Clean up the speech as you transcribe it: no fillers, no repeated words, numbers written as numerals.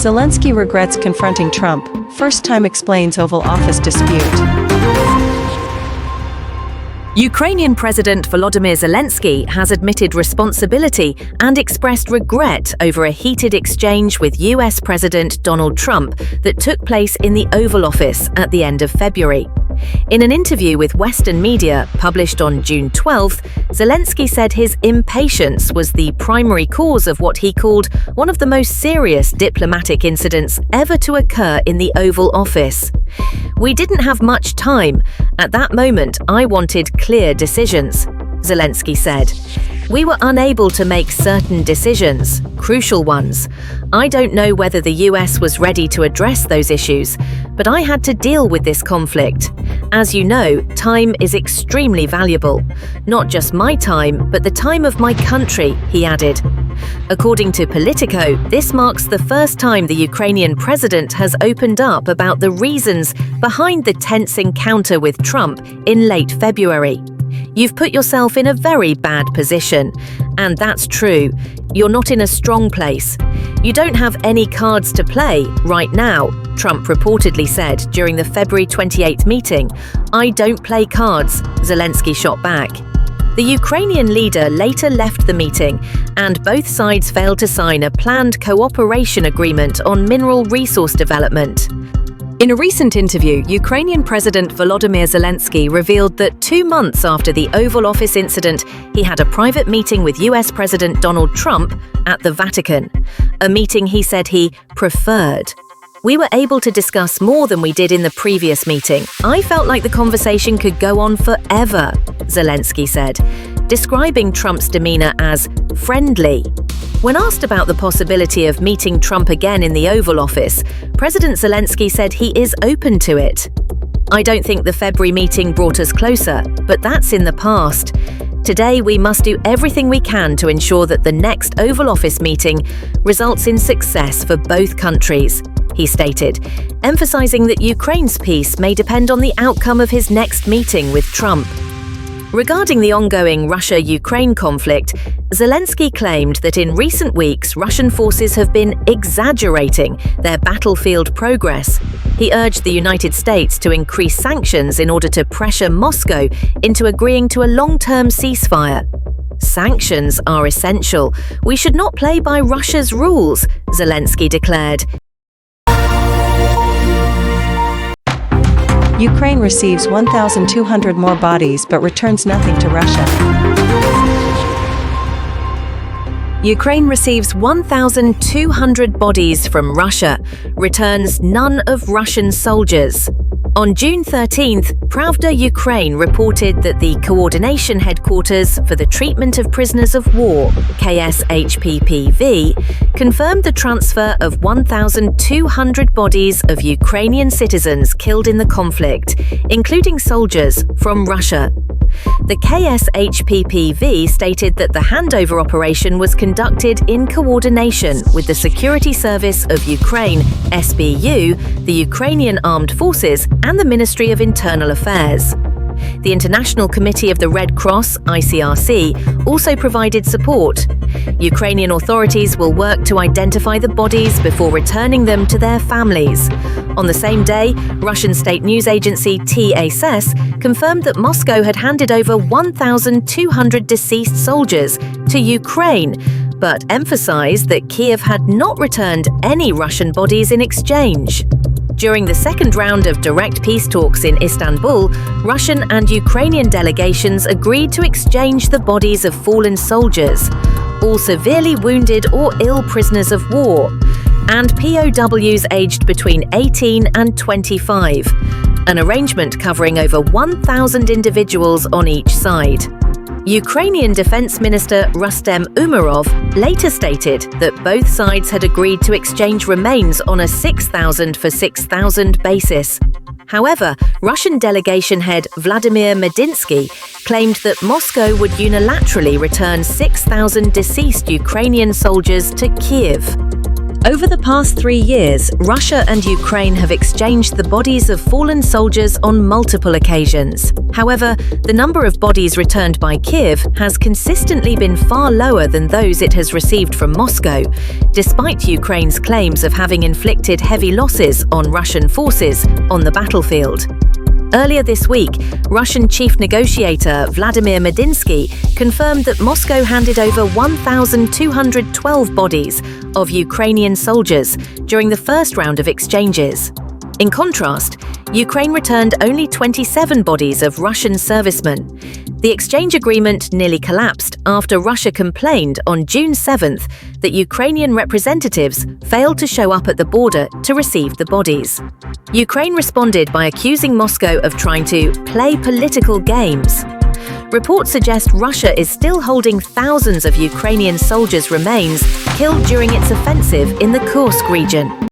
Zelensky regrets confronting Trump, first time explains Oval Office dispute. Ukrainian President Volodymyr Zelensky has admitted responsibility and expressed regret over a heated exchange with U.S. President Donald Trump that took place in the Oval Office at the end of February. In an interview with Western media published on June 12th, Zelensky said his impatience was the primary cause of what he called one of the most serious diplomatic incidents ever to occur in the Oval Office. "We didn't have much time. At that moment, I wanted clear decisions," Zelensky said. "We were unable to make certain decisions, crucial ones. I don't know whether the US was ready to address those issues, but I had to deal with this conflict. As you know, time is extremely valuable. Not just my time, but the time of my country," he added. According to Politico, this marks the first time the Ukrainian president has opened up about the reasons behind the tense encounter with Trump in late February. "You've put yourself in a very bad position. And that's true. You're not in a strong place. You don't have any cards to play right now," Trump reportedly said during the February 28th meeting. "I don't play cards," Zelensky shot back. The Ukrainian leader later left the meeting, and both sides failed to sign a planned cooperation agreement on mineral resource development. In a recent interview, Ukrainian President Volodymyr Zelensky revealed that 2 months after the Oval Office incident, he had a private meeting with U.S. President Donald Trump at the Vatican, a meeting he said he preferred. "We were able to discuss more than we did in the previous meeting. I felt like the conversation could go on forever," Zelensky said, describing Trump's demeanor as friendly. When asked about the possibility of meeting Trump again in the Oval Office, President Zelensky said he is open to it. "I don't think the February meeting brought us closer, but that's in the past. Today we must do everything we can to ensure that the next Oval Office meeting results in success for both countries," he stated, emphasizing that Ukraine's peace may depend on the outcome of his next meeting with Trump. Regarding the ongoing Russia-Ukraine conflict, Zelensky claimed that in recent weeks Russian forces have been exaggerating their battlefield progress. He urged the United States to increase sanctions in order to pressure Moscow into agreeing to a long-term ceasefire. "Sanctions are essential. We should not play by Russia's rules," Zelensky declared. Ukraine receives 1,200 more bodies but returns nothing to Russia. Ukraine receives 1,200 bodies from Russia, returns none of Russian soldiers. On June 13th, Pravda Ukraine reported that the Coordination Headquarters for the Treatment of Prisoners of War, KSHPPV, confirmed the transfer of 1,200 bodies of Ukrainian citizens killed in the conflict, including soldiers from Russia. The KSHPPV stated that the handover operation was conducted in coordination with the Security Service of Ukraine, SBU, the Ukrainian Armed Forces, and the Ministry of Internal Affairs. The International Committee of the Red Cross, ICRC, also provided support. Ukrainian authorities will work to identify the bodies before returning them to their families. On the same day, Russian state news agency TASS confirmed that Moscow had handed over 1,200 deceased soldiers to Ukraine, but emphasized that Kiev had not returned any Russian bodies in exchange. During the second round of direct peace talks in Istanbul, Russian and Ukrainian delegations agreed to exchange the bodies of fallen soldiers, all severely wounded or ill prisoners of war, and POWs aged between 18 and 25, an arrangement covering over 1,000 individuals on each side. Ukrainian Defense Minister Rustem Umerov later stated that both sides had agreed to exchange remains on a 6,000 for 6,000 basis. However, Russian delegation head Vladimir Medinsky claimed that Moscow would unilaterally return 6,000 deceased Ukrainian soldiers to Kiev. Over the past 3 years, Russia and Ukraine have exchanged the bodies of fallen soldiers on multiple occasions. However, the number of bodies returned by Kiev has consistently been far lower than those it has received from Moscow, despite Ukraine's claims of having inflicted heavy losses on Russian forces on the battlefield. Earlier this week, Russian chief negotiator Vladimir Medinsky confirmed that Moscow handed over 1,212 bodies of Ukrainian soldiers during the first round of exchanges. In contrast, Ukraine returned only 27 bodies of Russian servicemen. The exchange agreement nearly collapsed after Russia complained on June 7th that Ukrainian representatives failed to show up at the border to receive the bodies. Ukraine responded by accusing Moscow of trying to play political games. Reports suggest Russia is still holding thousands of Ukrainian soldiers' remains killed during its offensive in the Kursk region.